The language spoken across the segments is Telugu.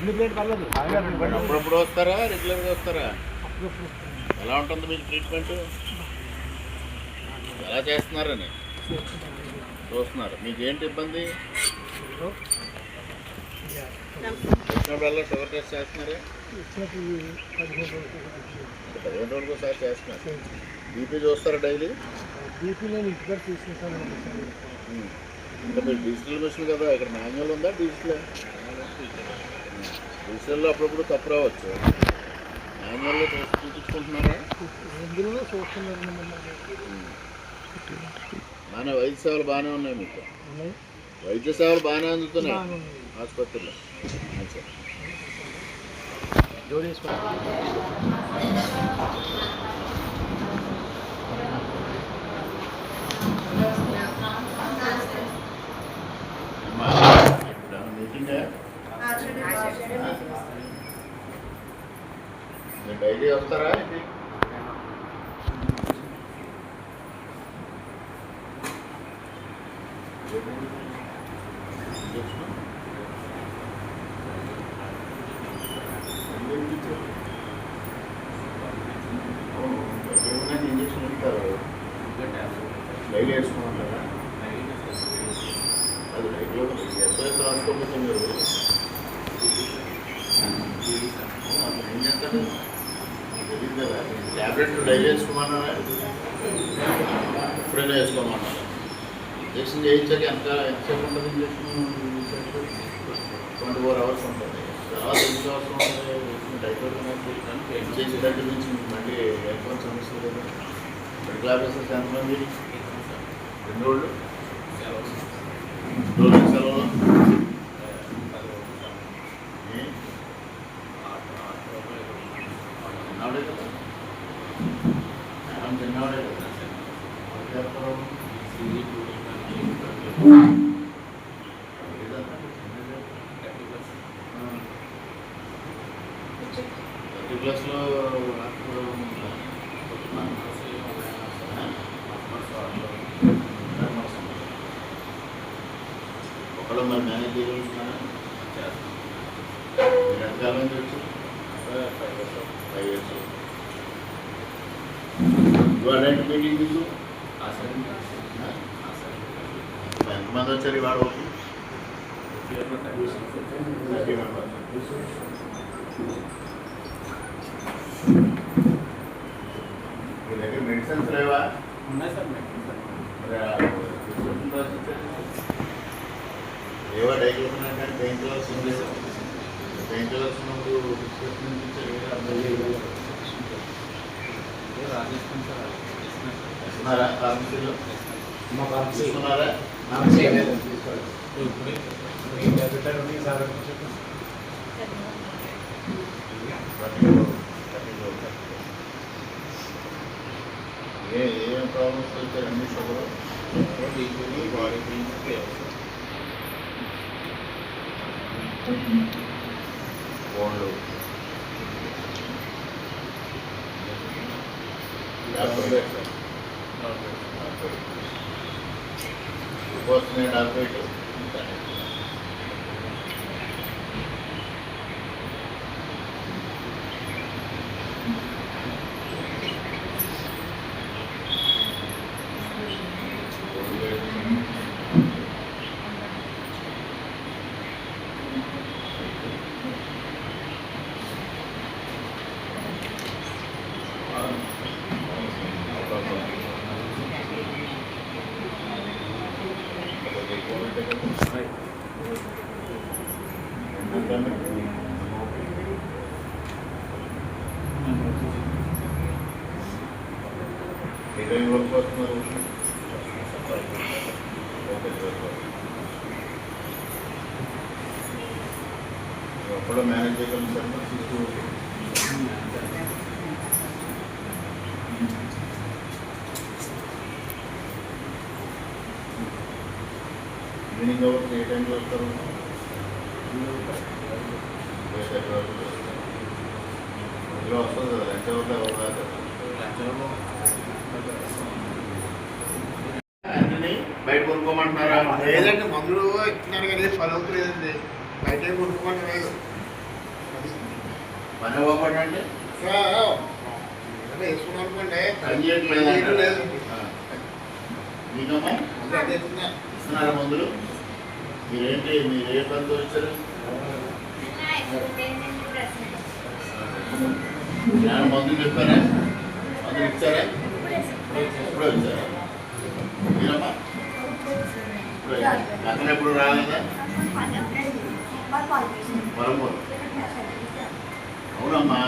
అప్పుడప్పుడు వస్తారా, రెగ్యులర్గా వస్తారా? ఎలా ఉంటుంది మీకు ట్రీట్మెంట్? ఎలా చేస్తున్నారని చూస్తున్నారు. మీకేంటి ఇబ్బంది? వచ్చినప్పుడల్లా షుగర్ టెస్ట్ చేస్తున్నారా? 15 రోజులకు ఒకసారి చేస్తున్నారు. బీపీ చూస్తారా డైలీ? ఇంకా మీరు డిజిటల్ మిషన్ కదా, ఇక్కడ మాన్యువల్ ఉందా డిజిటల్? డిజిటల్లో అప్పుడప్పుడు తప్పు రావచ్చు. మాన్యువల్లో చూపించుకుంటున్నారా? బాగానే వైద్య సేవలు బాగానే ఉన్నాయి మీకు? వైద్య సేవలు బాగానే అందుతున్నాయి ఆసుపత్రిలో? మీటింగ్ మీరు డైలీ వస్తారా? ఇంజక్షన్ ఇస్తారు, డైలీ వేసుకోమంటారా? అది డైలీ ఎక్సర్సైజ్ రాసుకోకపోతే మీరు ఏం చేస్తారు? తెలియదు కదా. ట్యాబ్లెట్లు డైలీ వేసుకోమన్నారా? ఎప్పుడైనా వేసుకోమన్నారా? ఇంజక్షన్ చేయించాక ఎంతసేపు ఉంటుంది? ఇంజక్షన్ 24 hours ఉంటుంది. తర్వాత 8 hours ఉంటుంది. టైఫాయిడ్ చేసి దగ్గర నుంచి మళ్ళీ ఎక్కువ సమస్యలు కదా. మెడికల్ ఆఫీసర్స్ ఎంతమంది? 2 రోజులు సెలవు. చిన్నవాడే కదా, చిన్నవాడే కదా. చేస్తారు 30+లో ఒకళ్ళు మరి మేనేజ్ చేయగలుగుతున్నారా? మీరు ఎంతకాలం నుంచి వచ్చి? 5 years. ఇవాళ మీటింగ్ మీకు ఎంతమంది వచ్చారు ఇవాళ? మీ దగ్గర మెడిసిన్స్ లేవా? ఉన్నాయి సార్. ఏవా డైక్లోఫెనాక్ కానీ పెయిన్ కిల్లర్స్ ఉంది. పెయిన్ కిల్లర్స్ ఉన్నప్పుడు డిస్క్రిప్షన్ ఇస్తున్నారా? ఫార్మసీలో ఇస్తున్నారా? ఏం ప్రాబ్లమ్స్ వచ్చాయి? అన్ని షుగర్, బీపీ, బాడీ పెయిన్స్, ఫోన్లు, వస్తున్నాయి డాక్టరేట్. ఏదైనా వర్క్ వస్తున్నారు? ఎప్పుడో మేనేజ్ చేయగలుగుతారు. ఈవినింగ్ అవర్స్ ఏ టైంలో వస్తారు? ఇందులో వస్తుంది కదా లంచ్ అవర్లో ఎవరు? బయట కొనుక్కోమంటున్నారా? లేదండి, మందులు ఇస్తున్నారు కానీ ఫలం అవుతలేదండి. బయట కొనుక్కోమంటారు. పని ఇవ్వకుండా అంటే వేసుకున్నాం అనుకోండి పని చేయట్లేదు లేదు మీకమ్మా ఇస్తున్నారా మందులు? మీరేంటి మీరు ఏ పనితో వచ్చారు? నేను మందులు చెప్పారా? మందులు ఇచ్చారా? ఎప్పుడో ఇచ్చారా? మీరమ్మా ఇప్పుడు అతను ఎప్పుడు రాలేదా? వరమూరు అవునమ్మా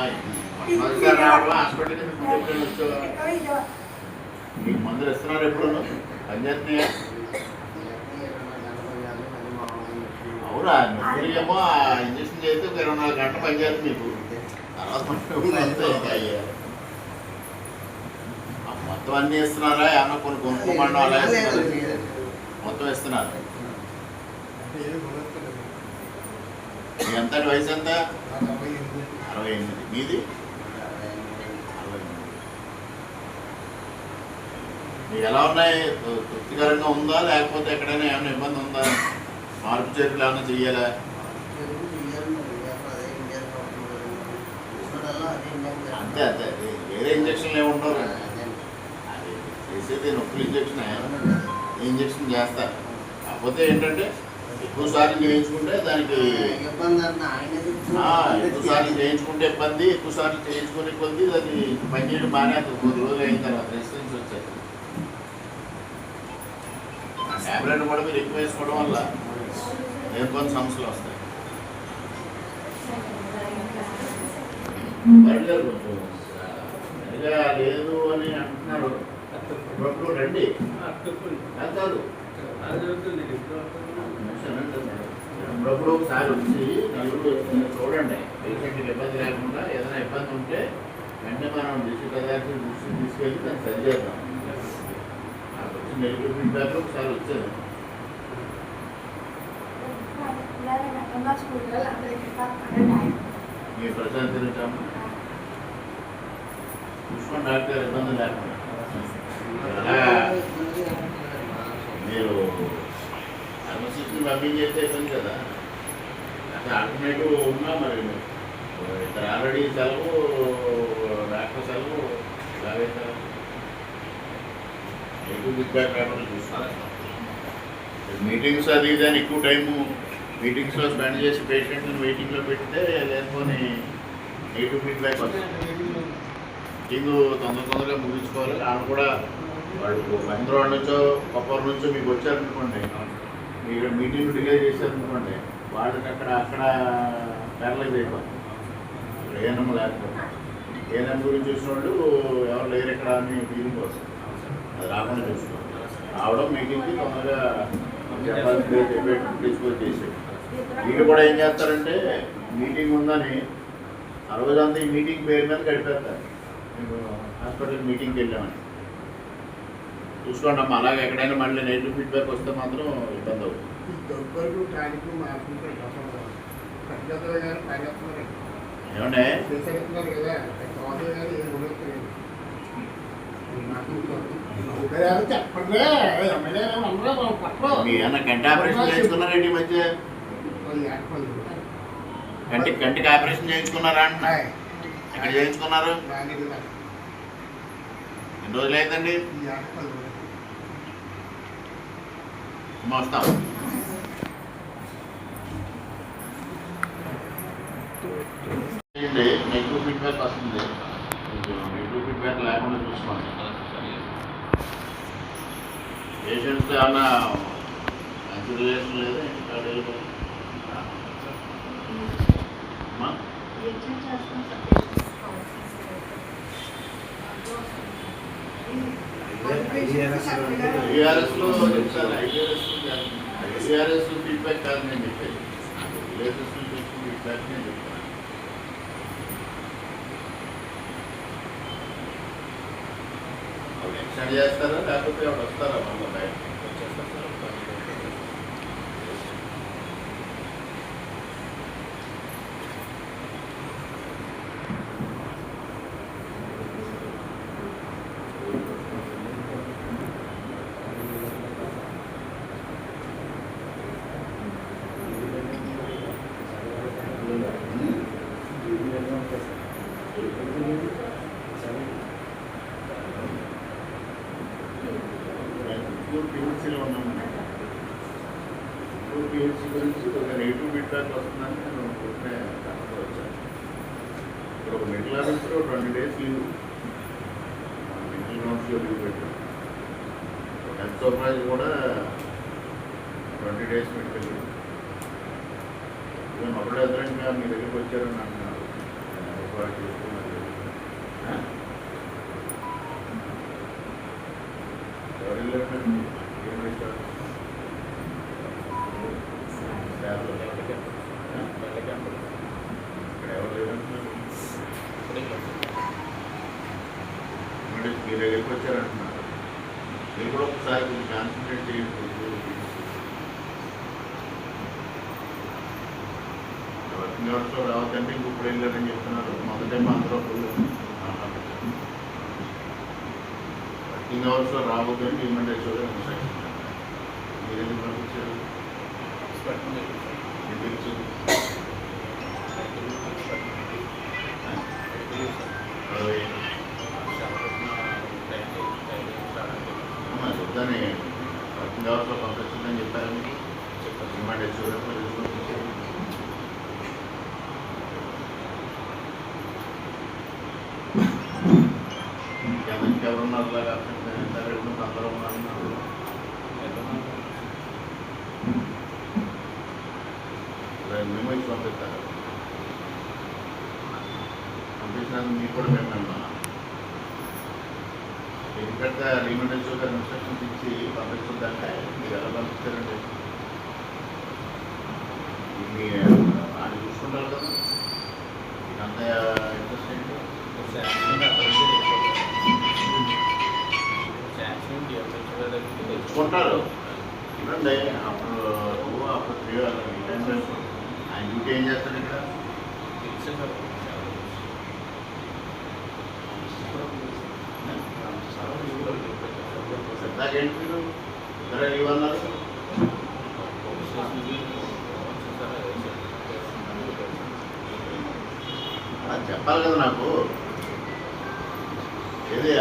మొదటిసారి రావడం హాస్పిటల్కి ఎప్పుడైనా వచ్చావా? మీకు మందులు ఇస్తున్నారు ఎప్పుడు పనిచేస్తున్నాయా? అవునా నొప్పులేమో ఇంజక్షన్ చేస్తే ఒక 24 గంటలు పనిచేస్తుంది మీకు. తర్వాత మొత్తం అన్నీ ఇస్తున్నారా? ఏమన్నా కొన్ని కొనుక్కోమన్నా అలా ఇస్తున్నారు? మొత్తం ఇస్తున్నారు. మీ ఎంత వయసు ఎంత? 68. మీది? 68. మీకు ఎలా ఉన్నాయి? తృప్తికరంగా ఉందా లేకపోతే ఎక్కడైనా ఏమైనా ఇబ్బంది ఉందా? మార్పు చేతులు ఏమైనా చెయ్యాలా? అంతే అంతే వేరే ఇంజక్షన్లు ఏమి ఉండవు. అది చేసేది నొప్పులు ఇంజక్షన్ ఇంజక్షన్ చేస్తారు. కాకపోతే ఏంటంటే ఎక్కువ సార్లు చేయించుకుంటే దానికి ఎక్కువ సార్లు చేయించుకుంటే ఇబ్బంది, ఎక్కువ సార్లు చేయించుకునే కొద్ది అది పనిచేయడం బాగానే కొద్ది రోజులు అయిన తర్వాత రెసిస్టెన్స్ వచ్చాయి. ట్యాబ్లెట్ కూడా మీరు ఎక్కువ వేసుకోవడం వల్ల నేను కొన్ని సమస్యలు వస్తాయి. సరిగా లేదు అని అంటున్నారు. ఇప్పుడు రండి కాదు అప్పుడప్పుడు ఒకసారి వచ్చి నలుగురు చూడండి. పేషెంట్కి ఇబ్బంది లేకుండా ఏదైనా ఇబ్బంది ఉంటే వెంటనే మనం డిస్ట్రిక్ట్ అథారిటీ దృష్టికి తీసుకెళ్ళి దాన్ని సరి చేద్దాం. నాకు వచ్చి నెగిటివ్ ఫీడ్బ్యాక్ ఒకసారి వచ్చాను. మీ ప్రశాంత్ తిరుగుతాము చూసుకోండి డాక్టర్, ఇబ్బంది లేకుండా. మీరు ధర్మశిస్టుని పంపించేస్తే ఇబ్బంది కదా. అసలు ఆల్టర్నేటివ్ ఉన్నా మరి ఇద్దరు ఆల్రెడీ సెలవు, డాక్టర్ సెలవు, ఇలాగైతే ఎక్కువ ఫీడ్బ్యాక్ రాకుండా చూసుకోవాలి. మీటింగ్స్ అది ఇదని ఎక్కువ టైము మీటింగ్స్లో స్పెండ్ చేసి పేషెంట్ని వెయిటింగ్లో పెడితే లేకపోతే నెగిటివ్ ఫీడ్బ్యాక్ వస్తుంది. మీటింగ్ తొందరగా ముగించుకోవాలి. వాళ్ళు కూడా వాళ్ళు హైదరాబాద్ నుంచో కొప్పర్ నుంచో మీకు వచ్చారనుకోండి, మీరు మీటింగ్ డిలే చేశారనుకోండి, వాళ్ళకి అక్కడ ప్యారలైజ్ అయిపోతుంది. ఏఎన్ఎం లేకపోతే ఏఎన్ఎం గురించి చూసిన వాళ్ళు ఎవరు లేరు ఎక్కడ అని ఫీలింగ్ వస్తుంది. అది రాకుండా చూసుకోవాలి. రావడం మీటింగ్కి తొందరగా డిస్పోజ్ చేసేది. వీళ్ళు కూడా ఏం చేస్తారంటే మీటింగ్ ఉందని ఆ రోజంతా ఈ మీటింగ్ పేరు మీద గడిపేస్తారు. మేము హాస్పిటల్ మీటింగ్కి వెళ్ళామని చూసుకోండి అమ్మా. అలాగే ఎక్కడైనా మళ్ళీ నెగిటివ్ ఫీడ్బ్యాక్ వస్తే మాత్రం ఇబ్బంది అవుతుంది. ఏమంటే ఏమన్నా కంటి ఆపరేషన్ చేయించుకున్నారండి? ఈ మధ్య కంటికి ఆపరేషన్ చేయించుకున్నారా అంటున్నా? ఎక్కడ చేయించుకున్నారు? ఎన్ని రోజులు అయిందండి? వస్తాం. నెగిటివ్ ఫీడ్బ్యాక్ వస్తుంది. నెగిటివ్ ఫీడ్బ్యాక్ లేకుండా చూసుకోండి. పేషెంట్స్ ఏమన్నా మంచి రిలేషన్ లేదా? ఐఆర్ఎస్లో చెప్తాను. ఐఆర్ఎస్ ఫీడ్బ్యాక్ కాదు నేను చెప్పేది. ఐఆర్ఎస్ నుంచి ఫీడ్బ్యాక్ నేను చెప్తాను. వాళ్ళు ఎక్స్టెండ్ చేస్తారా లేకపోతే వాళ్ళు వస్తారా? మళ్ళీ బయట గుంటూరు పిహెచ్సిలో ఉన్నామని. గుంటూరు పిహెచ్సి గురించి ఒక నెగిటివ్ ఫీడ్బ్యాక్ వస్తుందని నేను అనుకుంటే దాంట్లో వచ్చాను. ఇక్కడ ఒక medical officer 20 days leave, medical గ్రౌండ్స్లో లీవ్ పెట్టారు. హెల్త్ సూపర్వైజర్ కూడా 20 days మెడికల్ లీవ్. ఇవన్నీ ఒకటే ఎదురంగా మీ దగ్గరికి వచ్చారని అంటున్నారు. వాళ్ళు చూసుకున్నారు. ఎవరు వెళ్ళారు? ఏం చేస్తారు? ఇక్కడ ఎవరు లేదంటున్నారు. మీ దగ్గరికి వచ్చారంటున్నారు. మీరు కూడా ఒకసారి కొంచెం కాన్సన్ట్రేట్ చేయండి. వర్కింగ్ అవర్స్లో రావద్దంటే ఇంకొకటి వెళ్ళారని చెప్తున్నారు. మొదటేమో అందరూ వర్కింగ్ అవర్స్లో రావద్దని హ్యూమన్ రైట్స్ మీరు ఎందుకు పంపించారు? తెలుసు చూద్దాని వర్కింగ్ అవర్స్లో పంపించిందని చెప్పారని హ్యూమన్ రైట్స్ పంపించారు. ఎవరున్నారు? లాగా అందరూ ఉన్నారు. మేము ఇచ్చి పంపిస్తారు. పంపించినందుకు మీకు కూడా మేము నమ్మా. ఎందుకంటే లిమిటెడ్ షుగర్ ఇన్స్ట్రక్షన్స్ ఇచ్చి పంపిస్తుందంటే మీరు ఎలా పంపిస్తారండి? మీ ఆయన చూసుకుంటారు కదా. అంత ఇంట్రెస్ట్ ఏంటి? తెచ్చుకుంటారు చూడండి. అప్పుడు అప్పుడు 3 hours ఆయన డ్యూటీ ఏం చేస్తాడు ఇక్కడ? పెద్దగేంటి మీరు ఇద్దరే లీవ్ అన్నారు. చెప్పాలి కదా నాకు. ఏది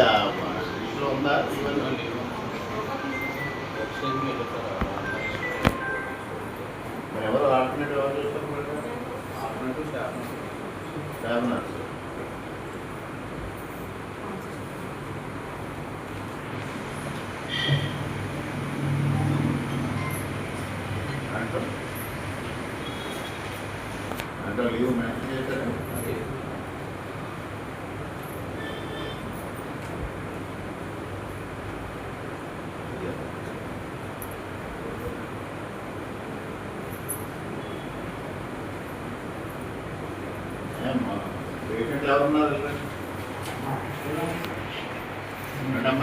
ఇంట్లో ఉందా? ఎవరు ఆల్టర్నేటివ్ ఎవరు చూస్తారు? Alternative staff nurse. అంటే లీవ్ మెన్షన్ చేశారు. పేషెంట్లు ఎవరున్నారు? మేడం